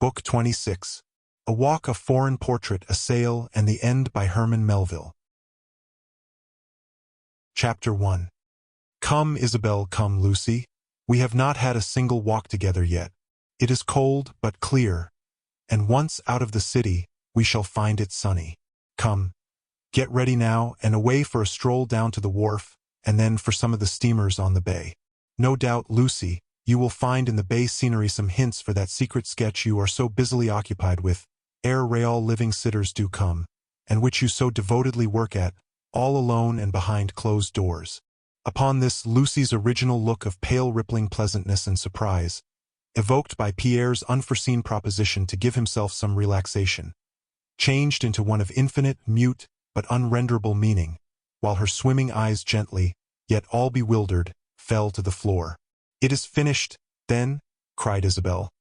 Book 26. A Walk, a Foreign Portrait, a Sail, and the End by Herman Melville. Chapter 1. Come, Isabel, come, Lucy. We have not had a single walk together yet. It is cold, but clear, and once out of the city, we shall find it sunny. Come, get ready now, and away for a stroll down to the wharf, and then for some of the steamers on the bay. No doubt, Lucy, you will find in the bay scenery some hints for that secret sketch you are so busily occupied with, ere real living sitters do come, and which you so devotedly work at, all alone and behind closed doors. Upon this, Lucy's original look of pale rippling pleasantness and surprise, evoked by Pierre's unforeseen proposition to give himself some relaxation, changed into one of infinite, mute, but unrenderable meaning, while her swimming eyes gently, yet all bewildered, fell to the floor. "It is finished, then?" cried Isabel,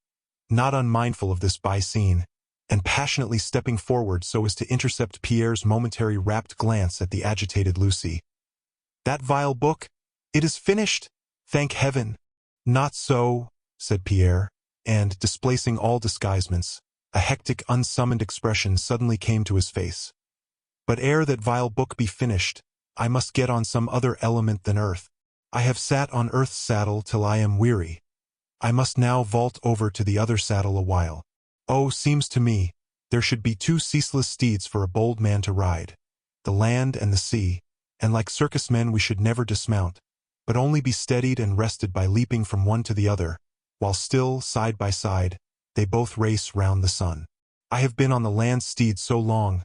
not unmindful of this by-scene, and passionately stepping forward so as to intercept Pierre's momentary rapt glance at the agitated Lucy. "That vile book? It is finished? Thank heaven!" "Not so," said Pierre, and, displacing all disguisements, a hectic, unsummoned expression suddenly came to his face. "But ere that vile book be finished, I must get on some other element than earth. I have sat on earth's saddle till I am weary. I must now vault over to the other saddle a while. Oh, seems to me, there should be two ceaseless steeds for a bold man to ride, the land and the sea, and like circus men we should never dismount, but only be steadied and rested by leaping from one to the other, while still, side by side, they both race round the sun. I have been on the land steed so long.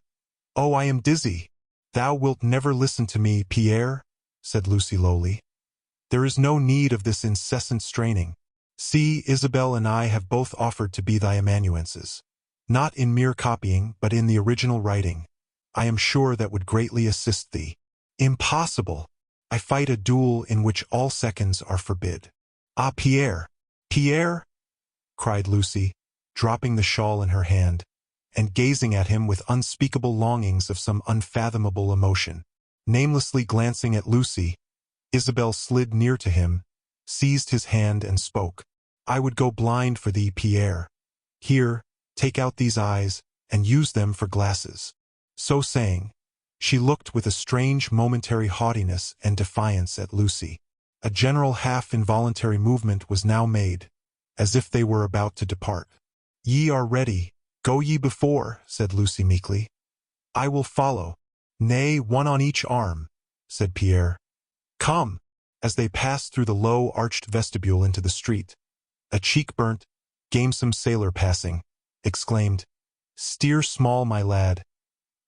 Oh, I am dizzy." "Thou wilt never listen to me, Pierre," said Lucy lowly. "There is no need of this incessant straining. See, Isabel and I have both offered to be thy amanuenses. Not in mere copying, but in the original writing. I am sure that would greatly assist thee." "Impossible! I fight a duel in which all seconds are forbid." "Ah, Pierre! Pierre!" cried Lucy, dropping the shawl in her hand, and gazing at him with unspeakable longings of some unfathomable emotion. Namelessly glancing at Lucy, Isabel slid near to him, seized his hand and spoke. "I would go blind for thee, Pierre. Here, take out these eyes, and use them for glasses." So saying, she looked with a strange momentary haughtiness and defiance at Lucy. A general half-involuntary movement was now made, as if they were about to depart. "Ye are ready. Go ye before," said Lucy meekly. "I will follow." "Nay, one on each arm," said Pierre. "Come." As they passed through the low, arched vestibule into the street, a cheek-burnt, gamesome sailor passing, exclaimed, "Steer small, my lad.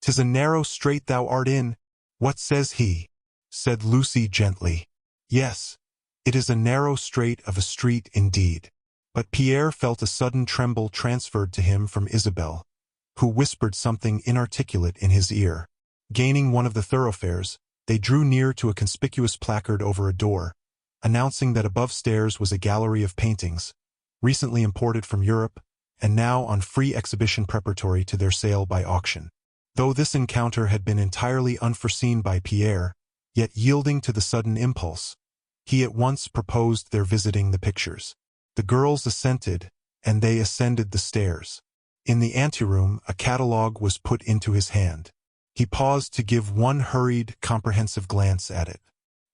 'Tis a narrow strait thou art in." "What says he?" said Lucy gently. "Yes, it is a narrow strait of a street indeed." But Pierre felt a sudden tremble transferred to him from Isabel, who whispered something inarticulate in his ear. Gaining one of the thoroughfares, they drew near to a conspicuous placard over a door, announcing that above stairs was a gallery of paintings, recently imported from Europe, and now on free exhibition preparatory to their sale by auction. Though this encounter had been entirely unforeseen by Pierre, yet yielding to the sudden impulse, he at once proposed their visiting the pictures. The girls assented, and they ascended the stairs. In the anteroom, a catalogue was put into his hand. He paused to give one hurried, comprehensive glance at it.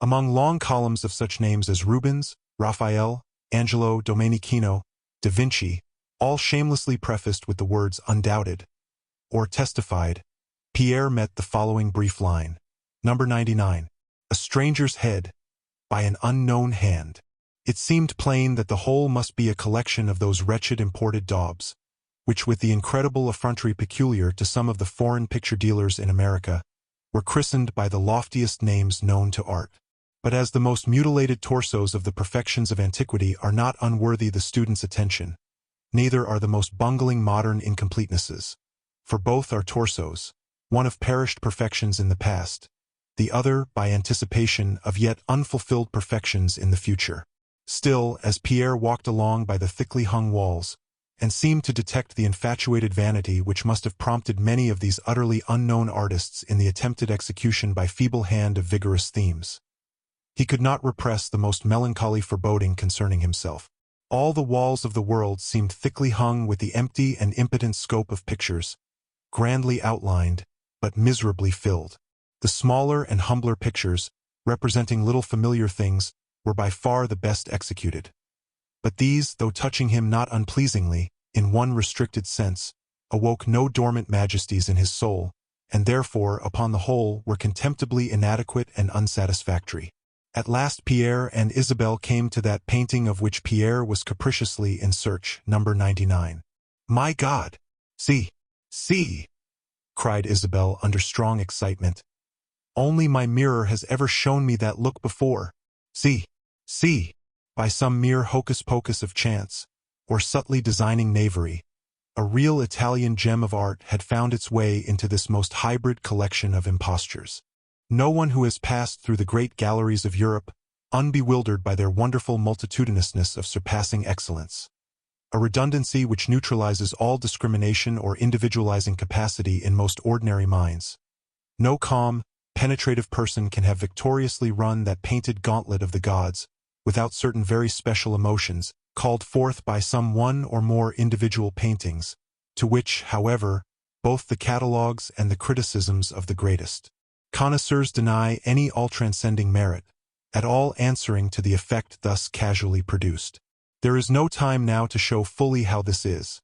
Among long columns of such names as Rubens, Raphael, Angelo, Domenichino, Da Vinci, all shamelessly prefaced with the words "undoubted" or "testified," Pierre met the following brief line. Number 99. "A stranger's head, by an unknown hand." It seemed plain that the whole must be a collection of those wretched imported daubs, which, with the incredible effrontery peculiar to some of the foreign picture dealers in America, were christened by the loftiest names known to art. But as the most mutilated torsos of the perfections of antiquity are not unworthy the student's attention, neither are the most bungling modern incompletenesses, for both are torsos, one of perished perfections in the past, the other by anticipation of yet unfulfilled perfections in the future. Still, as Pierre walked along by the thickly hung walls, and seemed to detect the infatuated vanity which must have prompted many of these utterly unknown artists in the attempted execution by feeble hand of vigorous themes, he could not repress the most melancholy foreboding concerning himself. All the walls of the world seemed thickly hung with the empty and impotent scope of pictures, grandly outlined, but miserably filled. The smaller and humbler pictures, representing little familiar things, were by far the best executed. But these, though touching him not unpleasingly, in one restricted sense, awoke no dormant majesties in his soul, and therefore, upon the whole, were contemptibly inadequate and unsatisfactory. At last Pierre and Isabel came to that painting of which Pierre was capriciously in search, number 99. "My God! See! See!" cried Isabel under strong excitement. "Only my mirror has ever shown me that look before. See! See!" By some mere hocus-pocus of chance, or subtly designing knavery, a real Italian gem of art had found its way into this most hybrid collection of impostures. No one who has passed through the great galleries of Europe, unbewildered by their wonderful multitudinousness of surpassing excellence, a redundancy which neutralizes all discrimination or individualizing capacity in most ordinary minds. No calm, penetrative person can have victoriously run that painted gauntlet of the gods, without certain very special emotions, called forth by some one or more individual paintings, to which, however, both the catalogues and the criticisms of the greatest connoisseurs deny any all-transcending merit, at all answering to the effect thus casually produced. There is no time now to show fully how this is.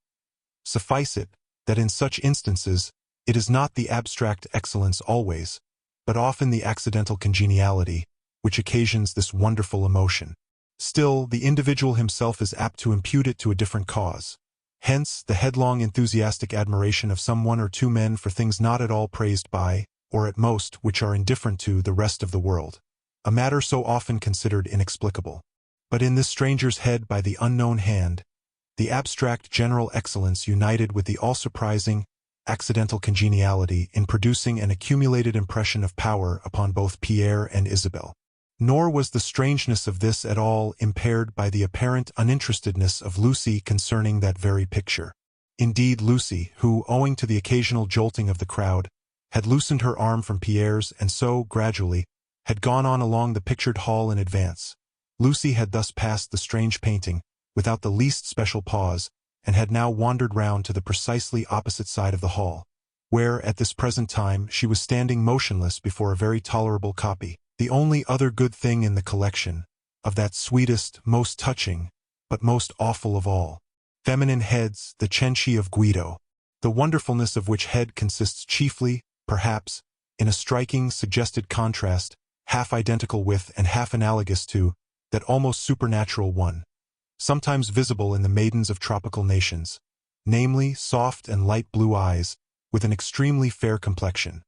Suffice it, that in such instances, it is not the abstract excellence always, but often the accidental congeniality, which occasions this wonderful emotion. Still, the individual himself is apt to impute it to a different cause. Hence, the headlong enthusiastic admiration of some one or two men for things not at all praised by, or at most, which are indifferent to, the rest of the world. A matter so often considered inexplicable. But in this stranger's head by the unknown hand, the abstract general excellence united with the all-surprising, accidental congeniality in producing an accumulated impression of power upon both Pierre and Isabel. Nor was the strangeness of this at all impaired by the apparent uninterestedness of Lucy concerning that very picture. Indeed, Lucy, who, owing to the occasional jolting of the crowd, had loosened her arm from Pierre's and so, gradually, had gone on along the pictured hall in advance. Lucy had thus passed the strange painting, without the least special pause, and had now wandered round to the precisely opposite side of the hall, where, at this present time, she was standing motionless before a very tolerable copy, the only other good thing in the collection, of that sweetest, most touching, but most awful of all, feminine heads, the Cenci of Guido, the wonderfulness of which head consists chiefly, perhaps, in a striking, suggested contrast, half identical with and half analogous to, that almost supernatural one, sometimes visible in the maidens of tropical nations, namely, soft and light blue eyes, with an extremely fair complexion,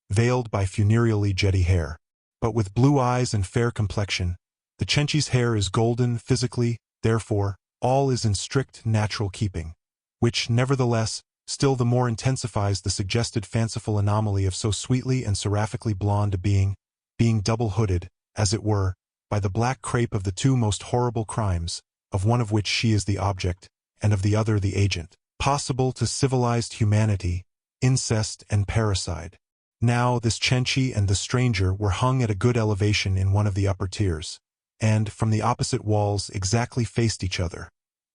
veiled by funereally jetty hair. But with blue eyes and fair complexion, the Cenci's hair is golden physically, therefore, all is in strict natural keeping, which, nevertheless, still the more intensifies the suggested fanciful anomaly of so sweetly and seraphically blonde a being double-hooded, as it were, by the black crape of the two most horrible crimes, of one of which she is the object, and of the other the agent, possible to civilized humanity, incest and parricide. Now this Cenci and the stranger were hung at a good elevation in one of the upper tiers, and, from the opposite walls, exactly faced each other,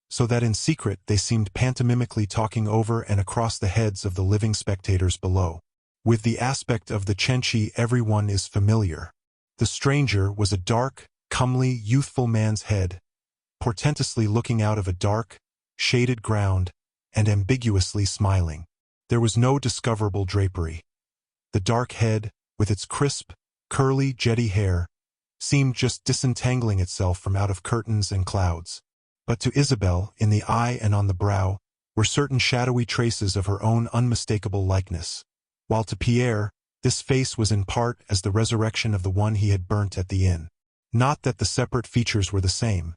so that in secret they seemed pantomimically talking over and across the heads of the living spectators below. With the aspect of the Cenci everyone is familiar. The stranger was a dark, comely, youthful man's head, portentously looking out of a dark, shaded ground, and ambiguously smiling. There was no discoverable drapery. The dark head, with its crisp, curly, jetty hair, seemed just disentangling itself from out of curtains and clouds. But to Isabel, in the eye and on the brow, were certain shadowy traces of her own unmistakable likeness, while to Pierre, this face was in part as the resurrection of the one he had burnt at the inn. Not that the separate features were the same,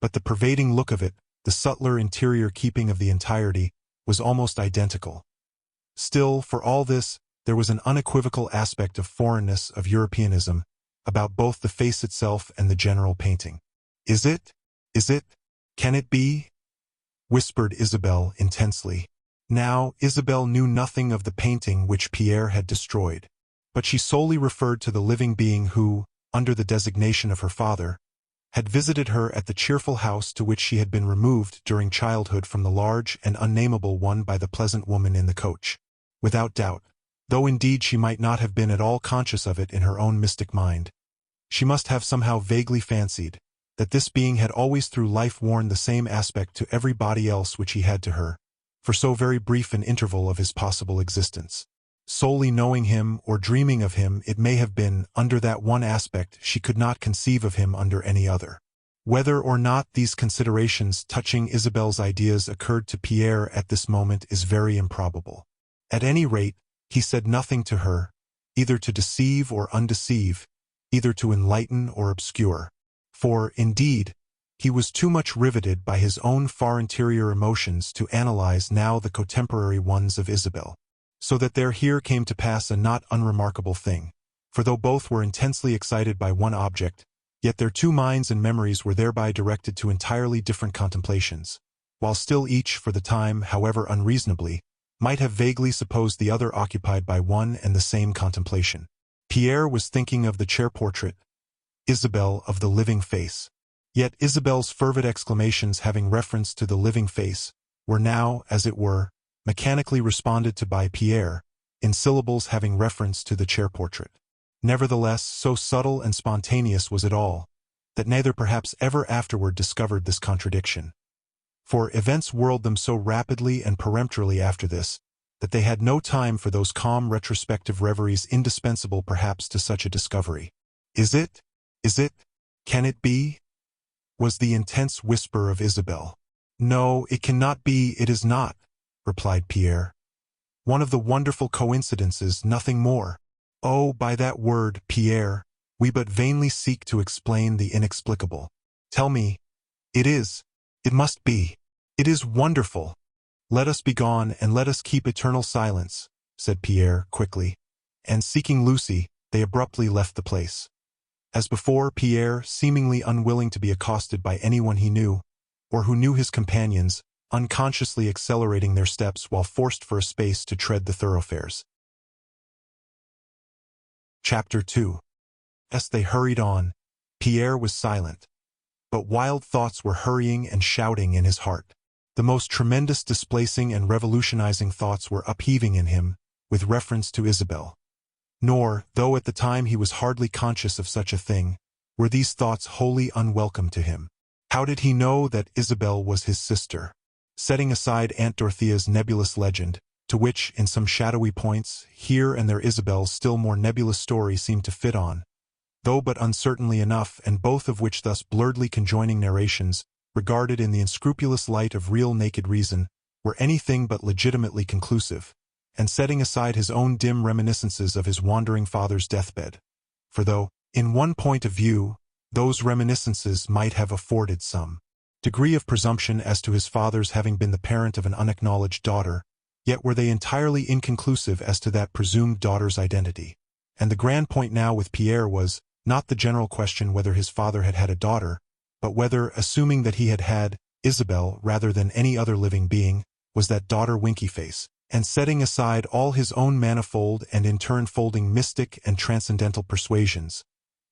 but the pervading look of it, the subtler interior keeping of the entirety, was almost identical. Still, for all this, there was an unequivocal aspect of foreignness, of Europeanism, about both the face itself and the general painting. "Is it? Is it? Can it be?" whispered Isabel intensely. Now, Isabel knew nothing of the painting which Pierre had destroyed, but she solely referred to the living being who, under the designation of her father, had visited her at the cheerful house to which she had been removed during childhood from the large and unnameable one by the pleasant woman in the coach. Without doubt, though indeed she might not have been at all conscious of it in her own mystic mind, she must have somehow vaguely fancied that this being had always through life worn the same aspect to every body else which he had to her, for so very brief an interval of his possible existence. Solely knowing him or dreaming of him, it may have been under that one aspect she could not conceive of him under any other. Whether or not these considerations touching Isabel's ideas occurred to Pierre at this moment is very improbable. At any rate, he said nothing to her, either to deceive or undeceive, either to enlighten or obscure. For, indeed, he was too much riveted by his own far interior emotions to analyze now the contemporary ones of Isabel. So that there here came to pass a not unremarkable thing, for though both were intensely excited by one object, yet their two minds and memories were thereby directed to entirely different contemplations, while still each, for the time, however unreasonably, might have vaguely supposed the other occupied by one and the same contemplation. Pierre was thinking of the chair portrait, Isabel of the living face. Yet Isabel's fervid exclamations having reference to the living face were now, as it were, mechanically responded to by Pierre, in syllables having reference to the chair portrait. Nevertheless, so subtle and spontaneous was it all, that neither perhaps ever afterward discovered this contradiction. For events whirled them so rapidly and peremptorily after this, that they had no time for those calm retrospective reveries indispensable perhaps to such a discovery. Is it? Is it? Can it be? Was the intense whisper of Isabel. No, it cannot be, it is not, replied Pierre. One of the wonderful coincidences, nothing more. Oh, by that word, Pierre, we but vainly seek to explain the inexplicable. Tell me, it is, it must be, it is wonderful. Let us be gone and let us keep eternal silence, said Pierre quickly, and seeking Lucy, they abruptly left the place. As before, Pierre, seemingly unwilling to be accosted by anyone he knew, or who knew his companions, unconsciously accelerating their steps while forced for a space to tread the thoroughfares. Chapter 2. As they hurried on, Pierre was silent, but wild thoughts were hurrying and shouting in his heart. The most tremendous displacing and revolutionizing thoughts were upheaving in him, with reference to Isabel. Nor, though at the time he was hardly conscious of such a thing, were these thoughts wholly unwelcome to him. How did he know that Isabel was his sister? Setting aside Aunt Dorothea's nebulous legend, to which, in some shadowy points, here and there Isabel's still more nebulous story seemed to fit on, though but uncertainly enough, and both of which thus blurredly conjoining narrations, regarded in the unscrupulous light of real naked reason, were anything but legitimately conclusive, and setting aside his own dim reminiscences of his wandering father's deathbed. For though, in one point of view, those reminiscences might have afforded some degree of presumption as to his father's having been the parent of an unacknowledged daughter, yet were they entirely inconclusive as to that presumed daughter's identity. And the grand point now with Pierre was, not the general question whether his father had had a daughter, but whether, assuming that he had had Isabel rather than any other living being, was that daughter Winkyface, and setting aside all his own manifold and in turn folding mystic and transcendental persuasions,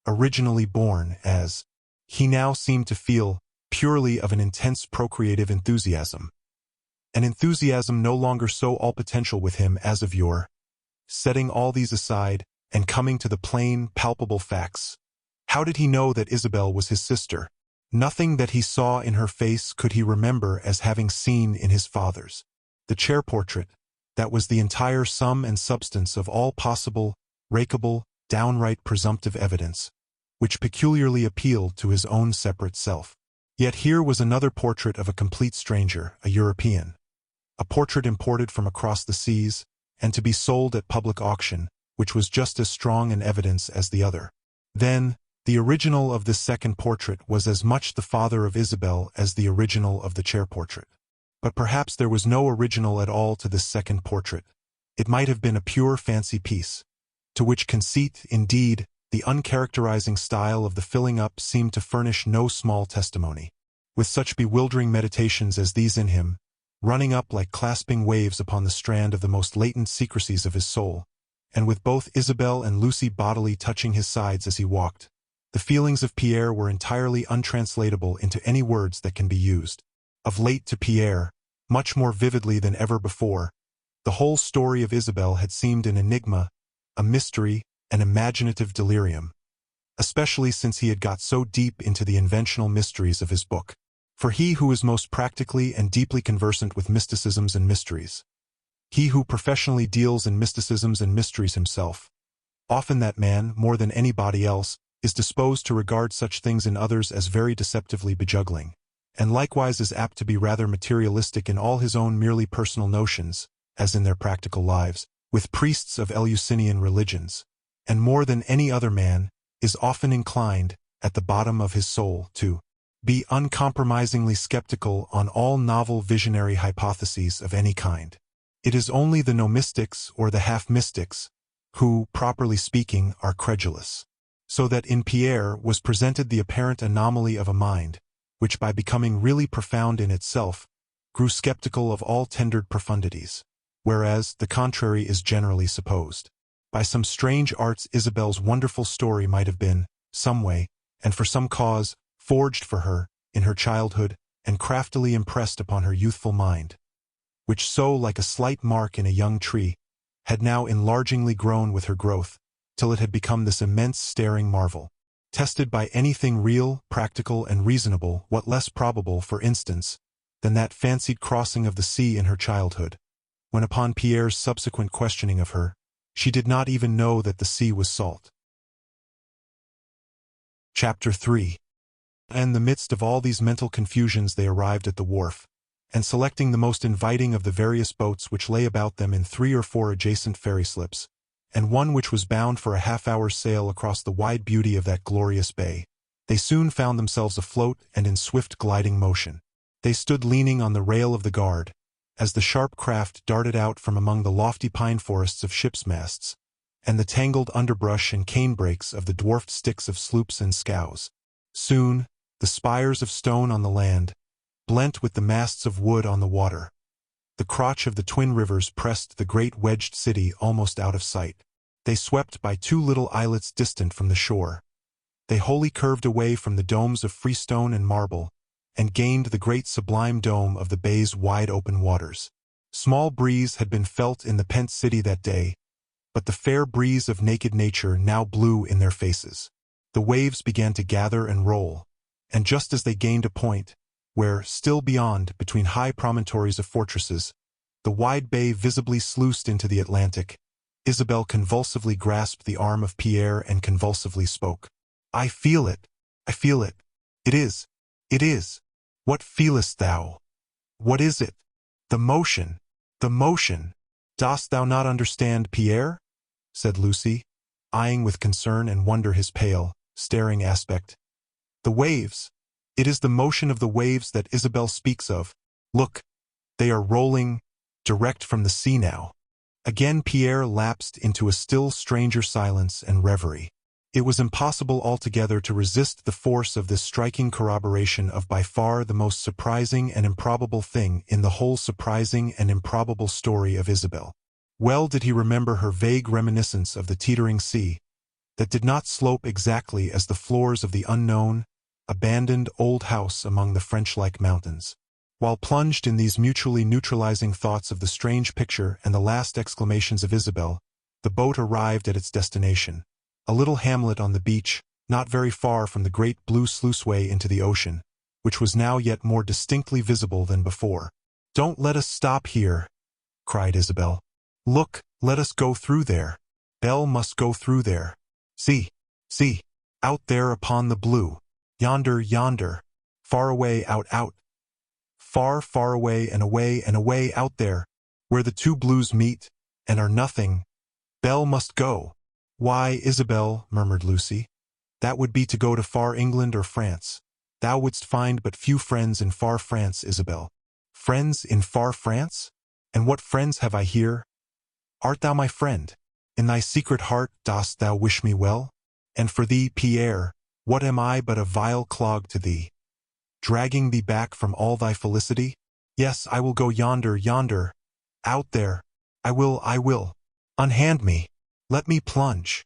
originally born, as he now seemed to feel, purely of an intense procreative enthusiasm. An enthusiasm no longer so all-potential with him as of yore. Setting all these aside, and coming to the plain, palpable facts, how did he know that Isabel was his sister? Nothing that he saw in her face could he remember as having seen in his father's. The chair portrait, that was the entire sum and substance of all possible, rakeable, downright presumptive evidence, which peculiarly appealed to his own separate self. Yet here was another portrait of a complete stranger, a European. A portrait imported from across the seas, and to be sold at public auction, which was just as strong an evidence as the other. Then, the original of this second portrait was as much the father of Isabel as the original of the chair portrait. But perhaps there was no original at all to this second portrait. It might have been a pure fancy piece, to which conceit, indeed, the uncharacterizing style of the filling up seemed to furnish no small testimony. With such bewildering meditations as these in him, running up like clasping waves upon the strand of the most latent secrecies of his soul, and with both Isabel and Lucy bodily touching his sides as he walked, The feelings of Pierre were entirely untranslatable into any words that can be used. Of late to Pierre, much more vividly than ever before, the whole story of Isabel had seemed an enigma, a mystery, an imaginative delirium, especially since he had got so deep into the inventional mysteries of his book. For he who is most practically and deeply conversant with mysticisms and mysteries, he who professionally deals in mysticisms and mysteries himself, often that man, more than anybody else, is disposed to regard such things in others as very deceptively bejuggling, and likewise is apt to be rather materialistic in all his own merely personal notions, as in their practical lives, with priests of Eleusinian religions, and more than any other man, is often inclined, at the bottom of his soul, to be uncompromisingly skeptical on all novel visionary hypotheses of any kind. It is only the no-mystics or the half-mystics who, properly speaking, are credulous. So that in Pierre was presented the apparent anomaly of a mind, which by becoming really profound in itself, grew skeptical of all tendered profundities, whereas the contrary is generally supposed. By some strange arts Isabel's wonderful story might have been, some way, and for some cause, forged for her, in her childhood, and craftily impressed upon her youthful mind, which so, like a slight mark in a young tree, had now enlargingly grown with her growth, till it had become this immense staring marvel. Tested by anything real, practical, and reasonable, what less probable, for instance, than that fancied crossing of the sea in her childhood, when upon Pierre's subsequent questioning of her, she did not even know that the sea was salt. Chapter 3. In the midst of all these mental confusions they arrived at the wharf, and selecting the most inviting of the various boats which lay about them in 3 or 4 adjacent ferry slips, and one which was bound for a half-hour's sail across the wide beauty of that glorious bay, they soon found themselves afloat and in swift gliding motion. They stood leaning on the rail of the guard, as the sharp craft darted out from among the lofty pine forests of ships' masts, and the tangled underbrush and cane-brakes of the dwarfed sticks of sloops and scows. Soon, the spires of stone on the land, blent with the masts of wood on the water. The crotch of the twin rivers pressed the great wedged city almost out of sight. They swept by 2 little islets distant from the shore. They wholly curved away from the domes of freestone and marble, and gained the great sublime dome of the bay's wide open waters. Small breeze had been felt in the pent city that day, but the fair breeze of naked nature now blew in their faces. The waves began to gather and roll, and just as they gained a point, where, still beyond, between high promontories of fortresses, the wide bay visibly sluiced into the Atlantic, Isabel convulsively grasped the arm of Pierre and convulsively spoke. "I feel it! I feel it! It is! It is! What feelest thou? What is it? The motion! The motion! Dost thou not understand, Pierre?" said Lucy, eyeing with concern and wonder his pale, staring aspect. "The waves! It is the motion of the waves that Isabel speaks of. Look, they are rolling direct from the sea now." Again Pierre lapsed into a still stranger silence and reverie. It was impossible altogether to resist the force of this striking corroboration of by far the most surprising and improbable thing in the whole surprising and improbable story of Isabel. Well did he remember her vague reminiscence of the teetering sea, that did not slope exactly as the floors of the unknown, abandoned old house among the French-like mountains. While plunged in these mutually neutralizing thoughts of the strange picture and the last exclamations of Isabel, the boat arrived at its destination, a little hamlet on the beach, not very far from the great blue sluiceway into the ocean, which was now yet more distinctly visible than before. "Don't let us stop here," cried Isabel. "Look, let us go through there. Belle must go through there. See, see, out there upon the blue. Yonder, yonder, far away out, far, far away and away out there, where the 2 blues meet, and are nothing. Belle must go." "Why, Isabel," murmured Lucy, "that would be to go to far England or France. Thou wouldst find but few friends in far France, Isabel." "Friends in far France? And what friends have I here? Art thou my friend? In thy secret heart dost thou wish me well? And for thee, Pierre, what am I but a vile clog to thee, dragging thee back from all thy felicity? Yes, I will go yonder, yonder, out there. I will. Unhand me. Let me plunge.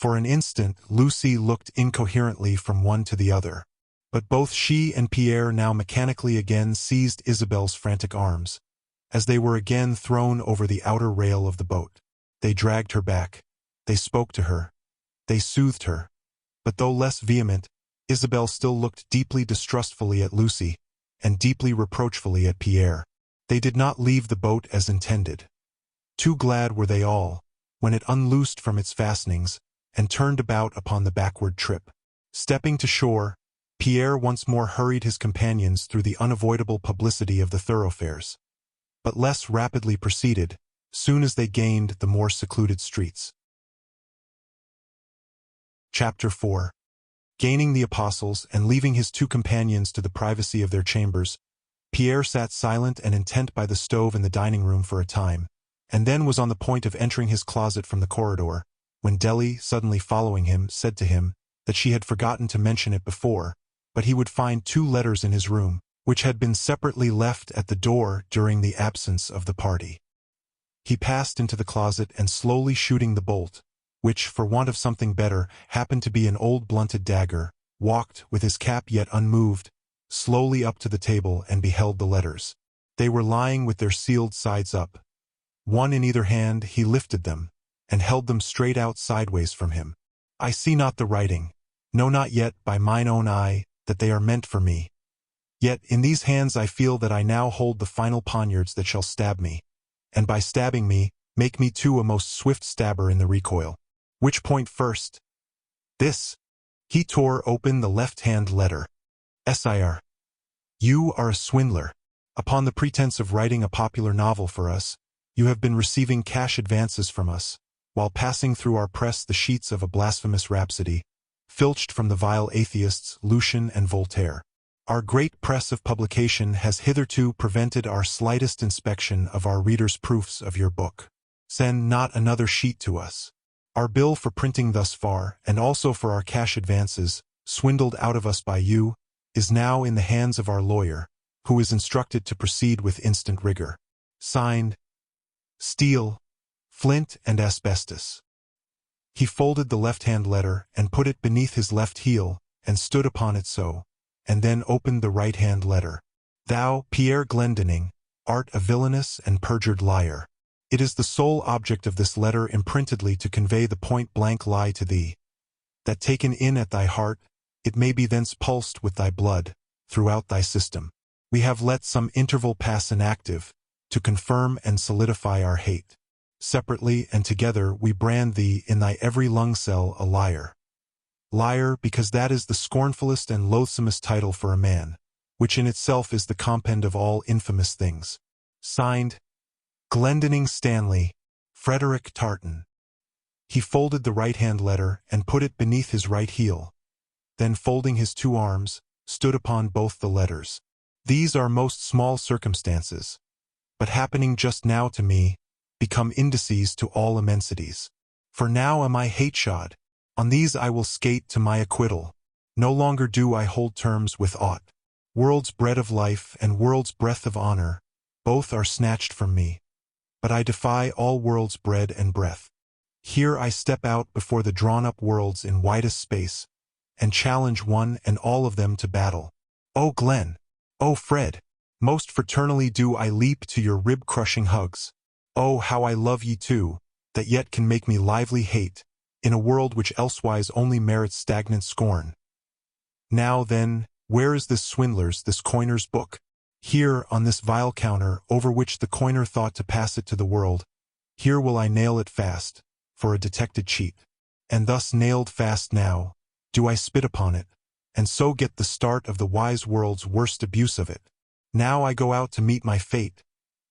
For an instant, Lucy looked incoherently from one to the other. But both she and Pierre now mechanically again seized Isabel's frantic arms, as they were again thrown over the outer rail of the boat. They dragged her back. They spoke to her. They soothed her. But though less vehement, Isabel still looked deeply distrustfully at Lucy, and deeply reproachfully at Pierre. They did not leave the boat as intended. Too glad were they all, when it unloosed from its fastenings, and turned about upon the backward trip. Stepping to shore, Pierre once more hurried his companions through the unavoidable publicity of the thoroughfares, but less rapidly proceeded, soon as they gained the more secluded streets. Chapter 4. Gaining the apostles and leaving his two companions to the privacy of their chambers, Pierre sat silent and intent by the stove in the dining-room for a time, and then was on the point of entering his closet from the corridor, when Deli, suddenly following him, said to him that she had forgotten to mention it before, but he would find 2 letters in his room, which had been separately left at the door during the absence of the party. He passed into the closet and, slowly shooting the bolt, which, for want of something better, happened to be an old blunted dagger, walked, with his cap yet unmoved, slowly up to the table and beheld the letters. They were lying with their sealed sides up. One in either hand, he lifted them, and held them straight out sideways from him. I see not the writing, no, not yet by mine own eye, that they are meant for me. Yet in these hands I feel that I now hold the final poniards that shall stab me, and by stabbing me, make me too a most swift stabber in the recoil. Which point first? This. He tore open the left-hand letter. Sir. You are a swindler. Upon the pretense of writing a popular novel for us, you have been receiving cash advances from us, while passing through our press the sheets of a blasphemous rhapsody, filched from the vile atheists Lucian and Voltaire. Our great press of publication has hitherto prevented our slightest inspection of our readers' proofs of your book. Send not another sheet to us. Our bill for printing thus far, and also for our cash advances, swindled out of us by you, is now in the hands of our lawyer, who is instructed to proceed with instant rigor. Signed, Steel, Flint and Asbestos. He folded the left-hand letter and put it beneath his left heel, and stood upon it so, and then opened the right-hand letter. Thou, Pierre Glendinning, art a villainous and perjured liar. It is the sole object of this letter imprintedly to convey the point-blank lie to thee, that taken in at thy heart, it may be thence pulsed with thy blood, throughout thy system. We have let some interval pass inactive, to confirm and solidify our hate. Separately and together we brand thee in thy every lung cell a liar. Liar, because that is the scornfullest and loathsomest title for a man, which in itself is the compend of all infamous things. Signed, Glendinning Stanley, Frederick Tartan. He folded the right-hand letter and put it beneath his right heel. Then folding his 2 arms, stood upon both the letters. These are most small circumstances, but happening just now to me, become indices to all immensities. For now am I hate-shod. On these I will skate to my acquittal. No longer do I hold terms with aught. World's bread of life and world's breath of honor, both are snatched from me. But I defy all world's bread and breath. Here I step out before the drawn-up worlds in widest space, and challenge one and all of them to battle. O Glenn! O Fred! Most fraternally do I leap to your rib-crushing hugs. Oh, how I love ye too, that yet can make me lively hate, in a world which elsewise only merits stagnant scorn. Now then, where is this swindler's, this coiner's book? Here, on this vile counter, over which the coiner thought to pass it to the world, here will I nail it fast, for a detected cheat. And thus nailed fast now, do I spit upon it, and so get the start of the wise world's worst abuse of it. Now I go out to meet my fate,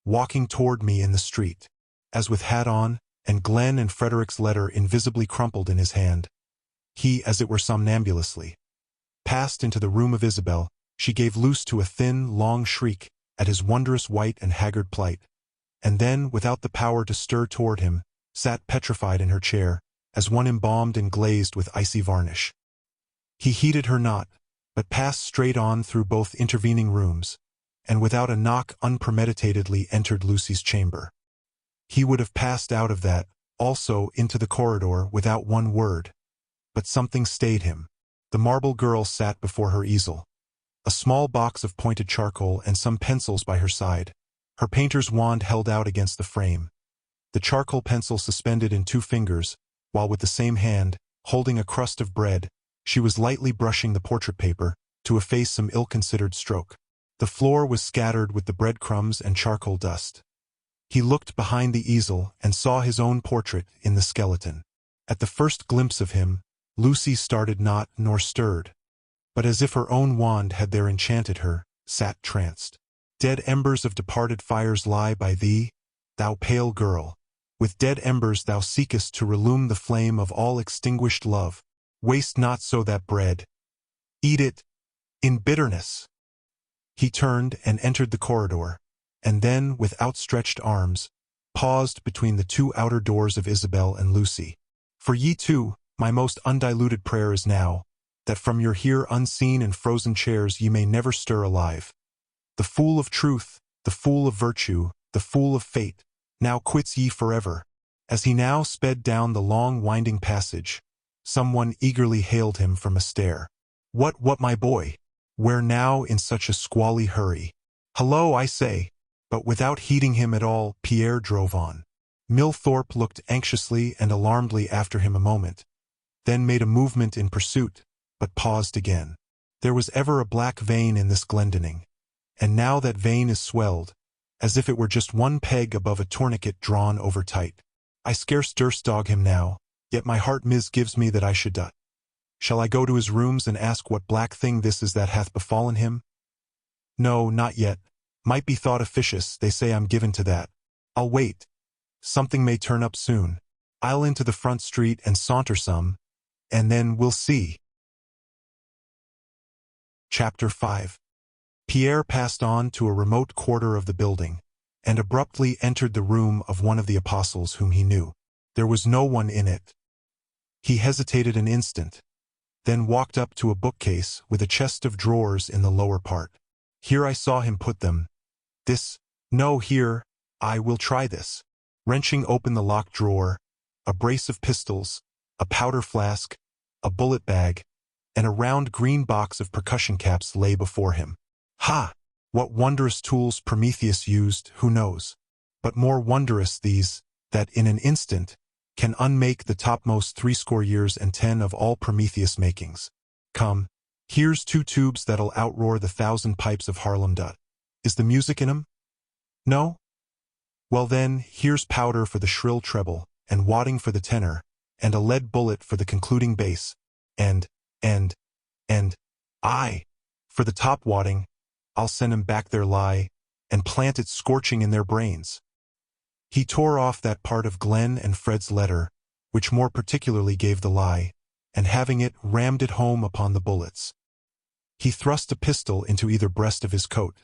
walking toward me in the street, as with hat on, and Glenn and Frederick's letter invisibly crumpled in his hand. He, as it were somnambulously, passed into the room of Isabel. She gave loose to a thin, long shriek at his wondrous white and haggard plight, and then, without the power to stir toward him, sat petrified in her chair, as one embalmed and glazed with icy varnish. He heeded her not, but passed straight on through both intervening rooms, and without a knock unpremeditatedly entered Lucy's chamber. He would have passed out of that, also into the corridor, without one word, but something stayed him. The marble girl sat before her easel, a small box of pointed charcoal and some pencils by her side, her painter's wand held out against the frame, the charcoal pencil suspended in 2 fingers, while with the same hand, holding a crust of bread, she was lightly brushing the portrait paper to efface some ill-considered stroke. The floor was scattered with the breadcrumbs and charcoal dust. He looked behind the easel and saw his own portrait in the skeleton. At the first glimpse of him, Lucy started not nor stirred, but as if her own wand had there enchanted her, sat tranced. Dead embers of departed fires lie by thee, thou pale girl. With dead embers thou seekest to relume the flame of all extinguished love. Waste not so that bread. Eat it in bitterness. He turned and entered the corridor, and then, with outstretched arms, paused between the 2 outer doors of Isabel and Lucy. For ye two, my most undiluted prayer is now, that from your here unseen and frozen chairs ye may never stir alive. The fool of truth, the fool of virtue, the fool of fate, now quits ye forever. As he now sped down the long winding passage, someone eagerly hailed him from a stair. What, my boy? Where now in such a squally hurry? Hello, I say. But without heeding him at all, Pierre drove on. Millthorpe looked anxiously and alarmedly after him a moment, then made a movement in pursuit, but paused again. There was ever a black vein in this Glendinning, and now that vein is swelled, as if it were just 1 peg above a tourniquet drawn over tight. I scarce durst dog him now, yet my heart misgives me that I should do. Shall I go to his rooms and ask what black thing this is that hath befallen him? No, not yet. Might be thought officious, they say I'm given to that. I'll wait. Something may turn up soon. I'll into the front street and saunter some, and then we'll see. Chapter 5. Pierre passed on to a remote quarter of the building, and abruptly entered the room of one of the apostles whom he knew. There was no one in it. He hesitated an instant, then walked up to a bookcase with a chest of drawers in the lower part. Here I saw him put them. Here, I will try this. Wrenching open the locked drawer, a brace of pistols, a powder flask, a bullet bag, and a round green box of percussion caps lay before him. Ha! What wondrous tools Prometheus used, who knows? But more wondrous these, that in an instant can unmake the topmost 70 years and 10 of all Prometheus makings. Come, here's 2 tubes that'll outroar the 1,000 pipes of Harlem. Is the music in 'em? No? Well then, here's powder for the shrill treble, and wadding for the tenor, and a lead bullet for the concluding bass, and, aye, for the top wadding, I'll send 'em back their lie, and plant it scorching in their brains. He tore off that part of Glenn and Fred's letter, which more particularly gave the lie, and having it, rammed it home upon the bullets. He thrust a pistol into either breast of his coat,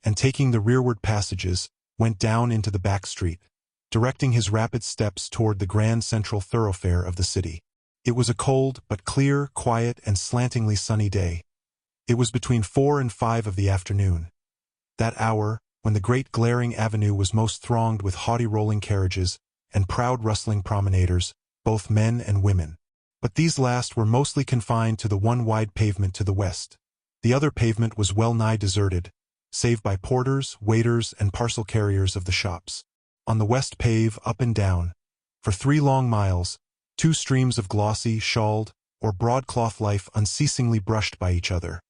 and taking the rearward passages, went down into the back street, directing his rapid steps toward the grand central thoroughfare of the city. It was a cold, but clear, quiet, and slantingly sunny day. It was between 4 and 5 of the afternoon, that hour when the great glaring avenue was most thronged with haughty rolling carriages and proud rustling promenaders, both men and women. But these last were mostly confined to the one wide pavement to the west. The other pavement was well nigh deserted, save by porters, waiters, and parcel carriers of the shops. On the west pave, up and down, for 3 long miles, 2 streams of glossy, shawled, or broadcloth life unceasingly brushed by each other,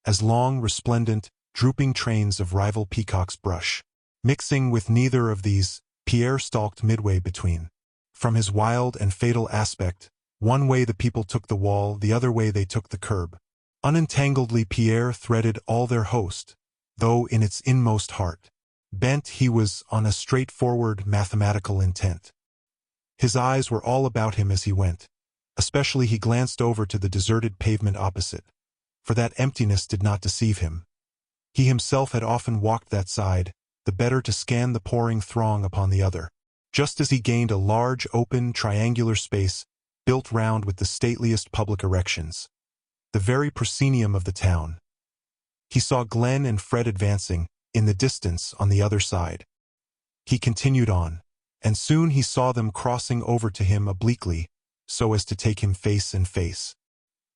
as long, resplendent, drooping trains of rival peacocks brush. Mixing with neither of these, Pierre stalked midway between. From his wild and fatal aspect, one way the people took the wall, the other way they took the curb. Unentangledly Pierre threaded all their host, though in its inmost heart, bent he was on a straightforward mathematical intent. His eyes were all about him as he went, especially he glanced over to the deserted pavement opposite, for that emptiness did not deceive him. He himself had often walked that side, the better to scan the pouring throng upon the other. Just as he gained a large, open, triangular space, built round with the stateliest public erections, the very proscenium of the town, he saw Glenn and Fred advancing, in the distance on the other side. He continued on, and soon he saw them crossing over to him obliquely, so as to take him face and face.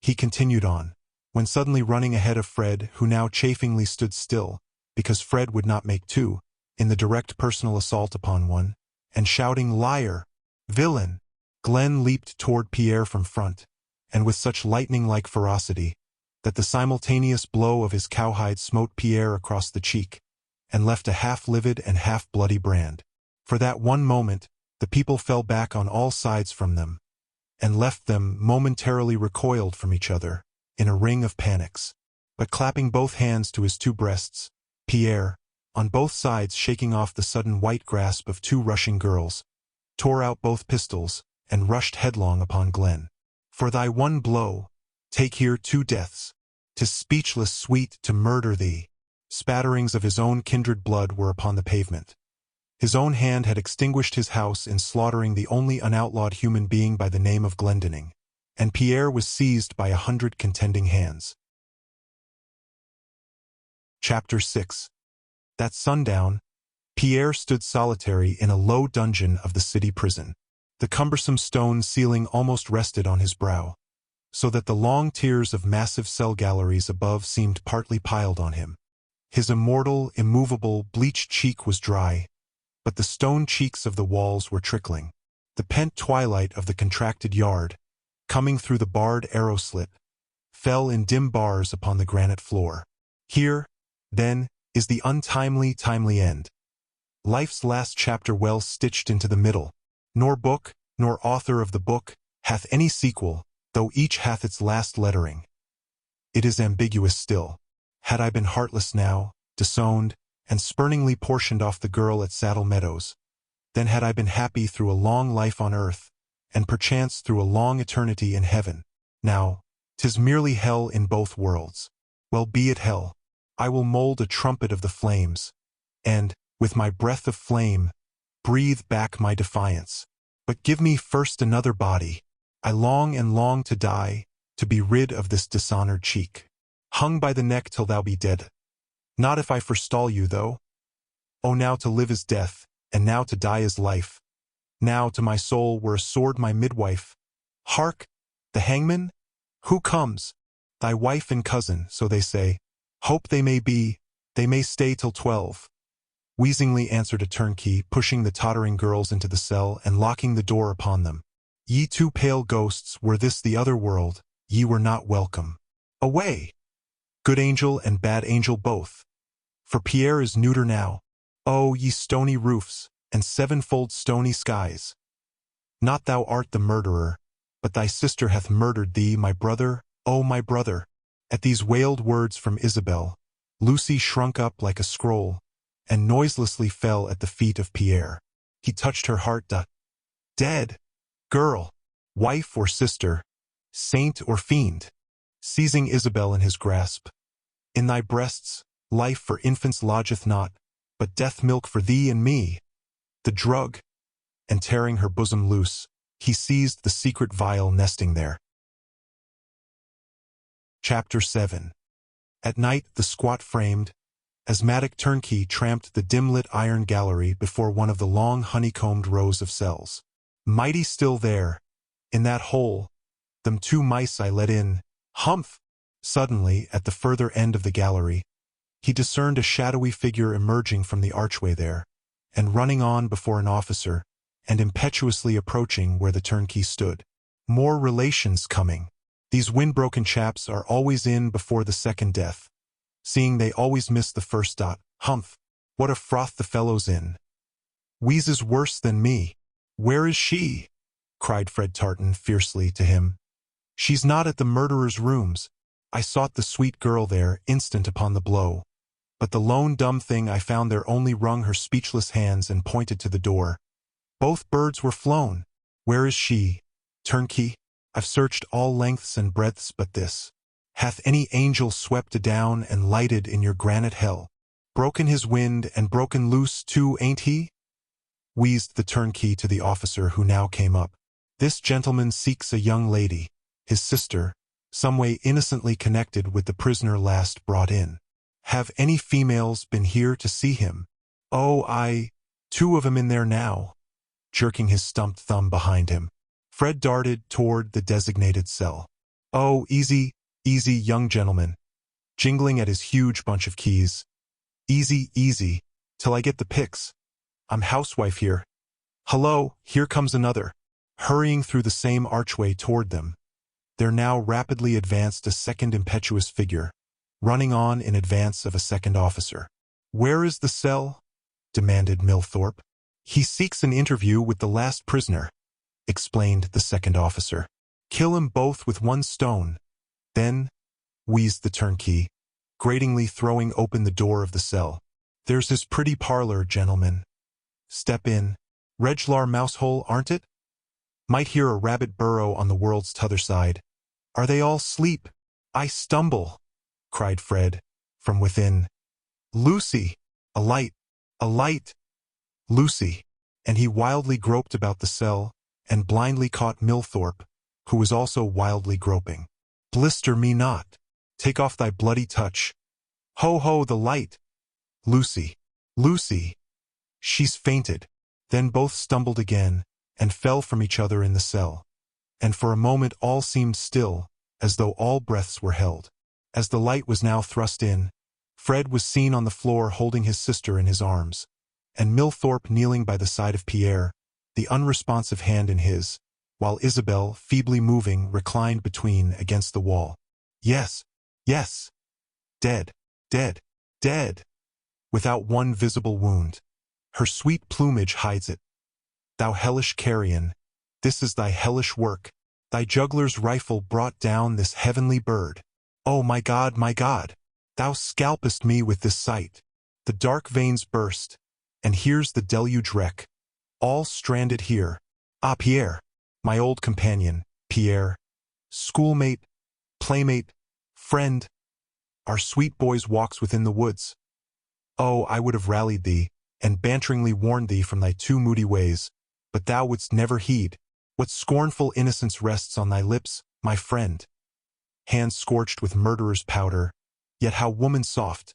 He continued on, when suddenly running ahead of Fred, who now chaffingly stood still, because Fred would not make two, in the direct personal assault upon one, and shouting, "Liar! Villain!" Glen leaped toward Pierre from front, and with such lightning-like ferocity, that the simultaneous blow of his cowhide smote Pierre across the cheek, and left a half-livid and half-bloody brand. For that one moment, the people fell back on all sides from them, and left them momentarily recoiled from each other, in a ring of panics. But clapping both hands to his two breasts, Pierre, on both sides shaking off the sudden white grasp of two rushing girls, tore out both pistols, and rushed headlong upon Glen. "For thy one blow, take here 2 deaths. 'Tis speechless sweet to murder thee." Spatterings of his own kindred blood were upon the pavement. His own hand had extinguished his house in slaughtering the only unoutlawed human being by the name of Glendinning, and Pierre was seized by 100 contending hands. Chapter 6. That sundown, Pierre stood solitary in a low dungeon of the city prison. The cumbersome stone ceiling almost rested on his brow, so that the long tiers of massive cell galleries above seemed partly piled on him. His immortal, immovable, bleached cheek was dry, but the stone cheeks of the walls were trickling. The pent twilight of the contracted yard, coming through the barred arrow slit, fell in dim bars upon the granite floor. Here, then, is the timely end. Life's last chapter well stitched into the middle. Nor book, nor author of the book, hath any sequel, though each hath its last lettering. It is ambiguous still. Had I been heartless now, disowned, and spurningly portioned off the girl at Saddle Meadows, then had I been happy through a long life on earth, and perchance through a long eternity in heaven. Now, 'tis merely hell in both worlds. Well, be it hell. I will mold a trumpet of the flames, and, with my breath of flame, breathe back my defiance. But give me first another body. I long and long to die, to be rid of this dishonored cheek. Hung by the neck till thou be dead. Not if I forestall you, though. Oh, now to live is death, and now to die is life. Now to my soul were a sword my midwife. Hark! The hangman? Who comes? Thy wife and cousin, so they say. Hope they may be, they may stay till 12. Wheezingly answered a turnkey, pushing the tottering girls into the cell and locking the door upon them. Ye two pale ghosts, were this the other world, ye were not welcome. Away! Good angel and bad angel both. For Pierre is neuter now. Oh, ye stony roofs, and sevenfold stony skies! Not thou art the murderer, but thy sister hath murdered thee, my brother, oh my brother. At these wailed words from Isabel, Lucy shrunk up like a scroll, and noiselessly fell at the feet of Pierre. He touched her heart. Dead! Girl! Wife or sister! Saint or fiend! Seizing Isabel in his grasp. In thy breasts, life for infants lodgeth not, but death milk for thee and me. The drug! And tearing her bosom loose, he seized the secret vial nesting there. Chapter 7. At night the squat-framed, asthmatic turnkey tramped the dim-lit iron gallery before one of the long honeycombed rows of cells. Mighty still there, in that hole, them 2 mice I let in. Humph! Suddenly, at the further end of the gallery, he discerned a shadowy figure emerging from the archway there, and running on before an officer, and impetuously approaching where the turnkey stood. More relations coming. These wind-broken chaps are always in before the second death, seeing they always miss the first. Humph! What a froth the fellow's in. Wheezes worse than me. Where is she? Cried Fred Tartan fiercely to him. She's not at the murderer's rooms. I sought the sweet girl there, instant upon the blow. But the lone dumb thing I found there only wrung her speechless hands and pointed to the door. Both birds were flown. Where is she? Turnkey, I've searched all lengths and breadths but this. Hath any angel swept adown and lighted in your granite hell? Broken his wind and broken loose too, ain't he? Wheezed the turnkey to the officer who now came up. This gentleman seeks a young lady, his sister, some way innocently connected with the prisoner last brought in. Have any females been here to see him? Oh, 2 of 'em in there now, jerking his stumped thumb behind him. Fred darted toward the designated cell. "Oh, easy, easy, young gentleman," jingling at his huge bunch of keys. "Easy, easy, till I get the pics. I'm housewife here. Hello, here comes another." Hurrying through the same archway toward them, there now rapidly advanced a second impetuous figure, running on in advance of a second officer. "Where is the cell?" demanded Milthorpe. "He seeks an interview with the last prisoner," explained the second officer. "Kill 'em both with one stone." "Then," wheezed the turnkey, gratingly throwing open the door of the cell, "there's his pretty parlor, gentlemen. Step in. Reg'lar mousehole, aren't it? Might hear a rabbit burrow on the world's t'other side. Are they all sleep?" "I stumble," cried Fred, from within. "Lucy! A light! A light! Lucy!" And he wildly groped about the cell, and blindly caught Milthorpe, who was also wildly groping. "Blister me not! Take off thy bloody touch! Ho, ho, the light! Lucy! Lucy! She's fainted." Then both stumbled again, and fell from each other in the cell. And for a moment all seemed still, as though all breaths were held. As the light was now thrust in, Fred was seen on the floor holding his sister in his arms, and Milthorpe kneeling by the side of Pierre, the unresponsive hand in his, while Isabel, feebly moving, reclined between against the wall. "Yes, yes. Dead, dead, dead. Without one visible wound. Her sweet plumage hides it. Thou hellish carrion, this is thy hellish work. Thy juggler's rifle brought down this heavenly bird. Oh, my God, thou scalpest me with this sight." The dark veins burst, and here's the deluge wreck, all stranded here. Ah, Pierre, my old companion, Pierre, schoolmate, playmate, friend, our sweet boy's walks within the woods. Oh, I would have rallied thee, and banteringly warned thee from thy too moody ways, but thou wouldst never heed. What scornful innocence rests on thy lips, my friend? Hands scorched with murderer's powder, yet how woman-soft.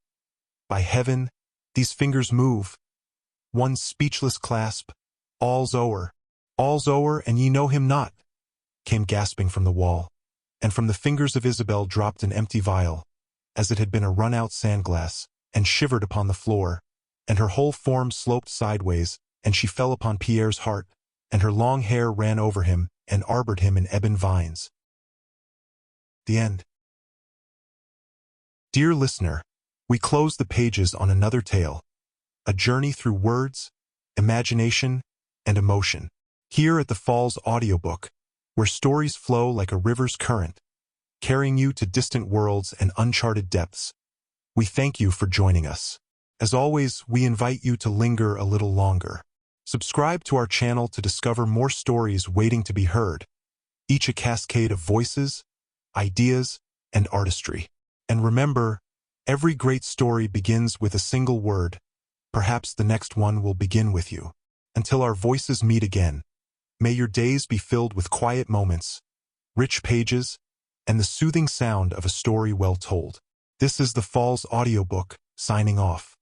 By heaven, these fingers move. One speechless clasp, all's o'er, and ye know him not, came gasping from the wall, and from the fingers of Isabel dropped an empty vial, as it had been a run-out sandglass, and shivered upon the floor, and her whole form sloped sideways, and she fell upon Pierre's heart, and her long hair ran over him and arbored him in ebon vines. The end. Dear listener, we close the pages on another tale, a journey through words, imagination, and emotion, here at the Falls Audiobook, where stories flow like a river's current, carrying you to distant worlds and uncharted depths. We thank you for joining us. As always, we invite you to linger a little longer. Subscribe to our channel to discover more stories waiting to be heard, each a cascade of voices, ideas, and artistry. And remember, every great story begins with a single word. Perhaps the next one will begin with you. Until our voices meet again, may your days be filled with quiet moments, rich pages, and the soothing sound of a story well told. This is the Falls Audiobook, signing off.